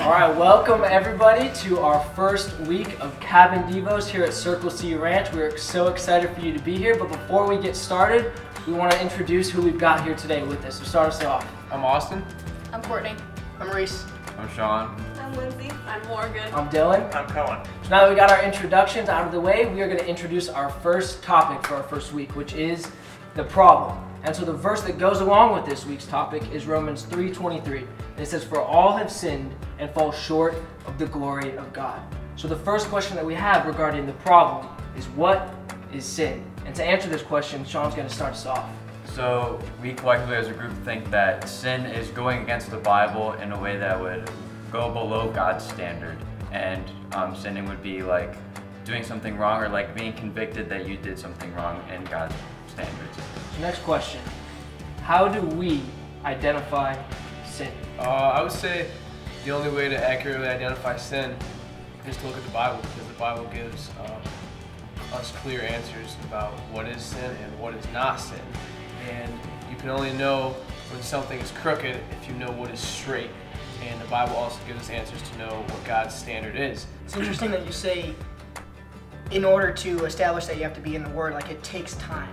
All right, welcome everybody to our first week of Cabin Devos here at Circle C Ranch. We're so excited for you to be here, but before we get started, we want to introduce who we've got here today with us. So start us off. I'm Austin. I'm Courtney. I'm Reese. I'm Sean. I'm Lindsay. I'm Morgan. I'm Dylan. I'm Cohen. So now that we got our introductions out of the way, we are going to introduce our first topic for our first week, which is the problem. And so the verse that goes along with this week's topic is Romans 3:23. And it says, "For all have sinned and fall short of the glory of God." So the first question that we have regarding the problem is, what is sin? And to answer this question, Sean's going to start us off. So we collectively as a group think that sin is going against the Bible in a way that would go below God's standard. And sinning would be like doing something wrong, or like being convicted that you did something wrong in God's standards. So next question, how do we identify sin? I would say the only way to accurately identify sin is to look at the Bible, because the Bible gives us clear answers about what is sin and what is not sin. And you can only know when something is crooked if you know what is straight. And the Bible also gives us answers to know what God's standard is. It's interesting that you say in order to establish that you have to be in the Word, like it takes time.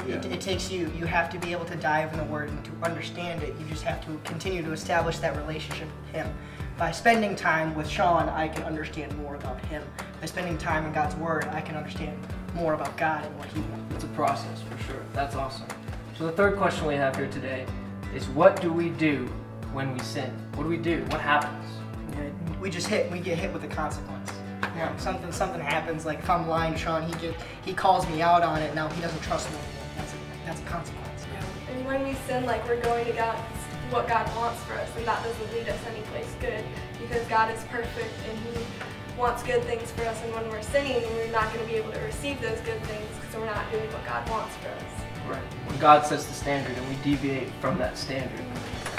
It takes you have to be able to dive in the Word, and to understand it, you just have to continue to establish that relationship with Him. By spending time with Sean, I can understand more about him. By spending time in God's Word, I can understand more about God and what He wants. It's a process for sure. That's awesome. So the third question we have here today is, what do we do when we sin? What do we do? What happens? We get hit with the consequence. You know, something happens, like if I'm lying to Sean, he calls me out on it. Now he doesn't trust me anymore. That's a consequence. Yeah. And when we sin, like we're going against what God wants for us, and that doesn't lead us anyplace good, because God is perfect and He wants good things for us. And when we're sinning, we're not going to be able to receive those good things because we're not doing what God wants for us. Right. When God sets the standard and we deviate from that standard,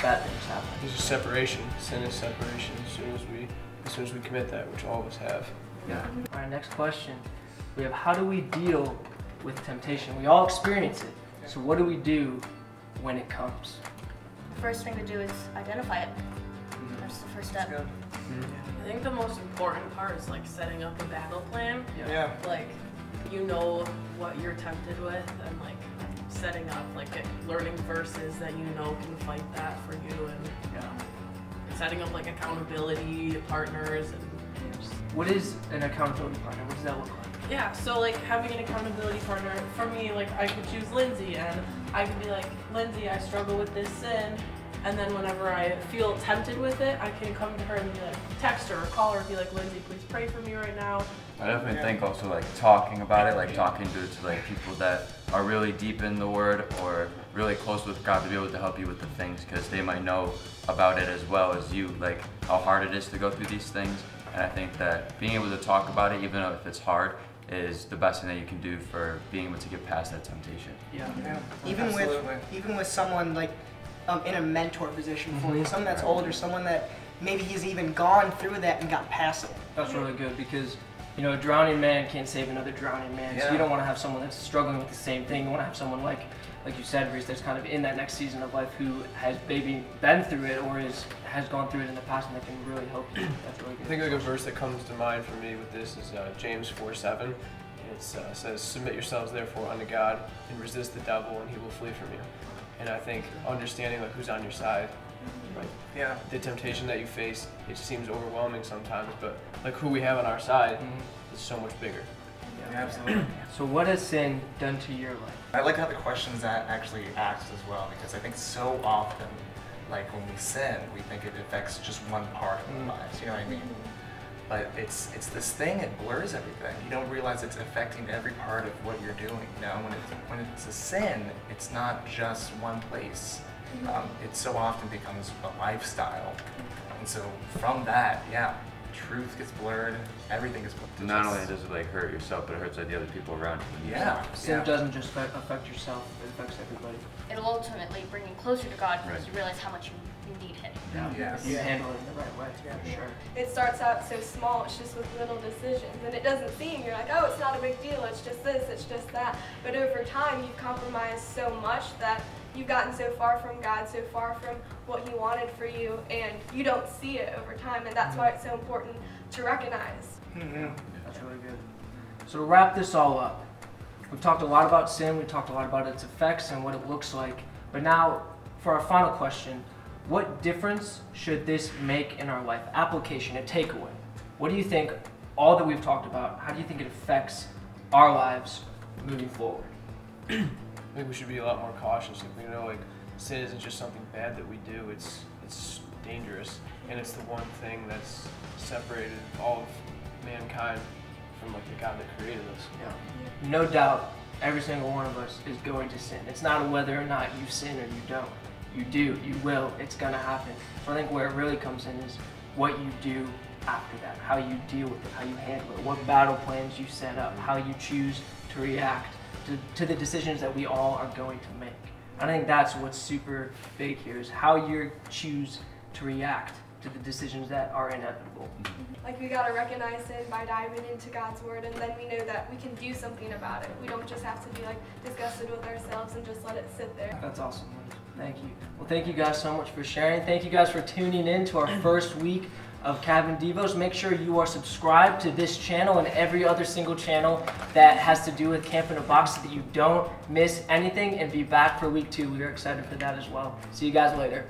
bad things happen. There's a separation. Sin is separation as soon as we commit that, which all of us have. Yeah. All right, next question. We have, how do we deal with temptation? We all experience it. So what do we do when it comes? The first thing to do is identify it. That's the first step. I think the most important part is like setting up a battle plan. Yeah. Like, you know what you're tempted with, and like setting up like learning verses that you know can fight that for you, and setting up like accountability partners. And what is an accountability partner? What does that look like? yeah, so like having an accountability partner, for me, like I could choose Lindsay, and I could be like, Lindsay, I struggle with this sin. And then whenever I feel tempted with it, I can come to her and be like, text her or call her and be like, Lindsay, please pray for me right now. I definitely think also like talking about it, like talking to like people that are really deep in the Word or really close with God to be able to help you with the things, because they might know about it as well as you, like how hard it is to go through these things. And I think that being able to talk about it, even if it's hard, is the best thing that you can do for being able to get past that temptation. Yeah. Even with someone like in a mentor position for you, someone that's older, someone that maybe he's even gone through that and got past it. That's really good, because you know, a drowning man can't save another drowning man. So you don't want to have someone that's struggling with the same thing. You want to have someone like you said, Reese, that's kind of in that next season of life who has maybe been through it or has gone through it in the past, and that can really help you. That's really good. I think like a verse that comes to mind for me with this is James 4:7. It says, "Submit yourselves therefore unto God, and resist the devil, and he will flee from you." And I think understanding like who's on your side, right? Yeah. The temptation that you face, it seems overwhelming sometimes, but like who we have on our side is so much bigger. Yeah, absolutely. So what has sin done to your life? I like how the questions that actually asked as well, because I think so often, like when we sin, we think it affects just one part of our lives. You know what I mean? But it's this thing, it blurs everything. You don't realize it's affecting every part of what you're doing. You know, when it's a sin, it's not just one place. It so often becomes a lifestyle, and so from that, truth gets blurred, everything gets blurred. Not only does it like hurt yourself, but it hurts like the other people around you. Sin doesn't just affect yourself, it affects everybody. It'll ultimately bring you closer to God because you realize how much you need Him. If you handle it in the right way, for sure. It starts out so small, it's just with little decisions, and it doesn't seem, you're like, oh, it's not a big deal, it's just this, it's just that. But over time, you've compromised so much that you've gotten so far from God, so far from what He wanted for you, and you don't see it over time, and that's why it's so important to recognize. That's really good. So to wrap this all up, we've talked a lot about sin, we've talked a lot about its effects and what it looks like, but now for our final question, what difference should this make in our life? Application, a takeaway. What do you think, all that we've talked about, how do you think it affects our lives moving forward? I think we should be a lot more cautious. Like, you know, like sin isn't just something bad that we do. It's dangerous, and it's the one thing that's separated all of mankind from like the God that created us. Yeah. No doubt, every single one of us is going to sin. It's not a whether or not you sin or you don't. You do, you will, it's gonna happen. So I think where it really comes in is what you do after that, how you deal with it, how you handle it, what battle plans you set up, how you choose to react to the decisions that we all are going to make. I think that's what's super big here, is how you choose to react to the decisions that are inevitable. Like, we gotta recognize sin by diving into God's Word, and then we know that we can do something about it. We don't just have to be like disgusted with ourselves and just let it sit there. That's awesome. Thank you. Well, thank you guys so much for sharing. Thank you guys for tuning in to our first week of Cabin Devos. Make sure you are subscribed to this channel and every other single channel that has to do with Camp in a Box so that you don't miss anything, and be back for week 2. We are excited for that as well. See you guys later.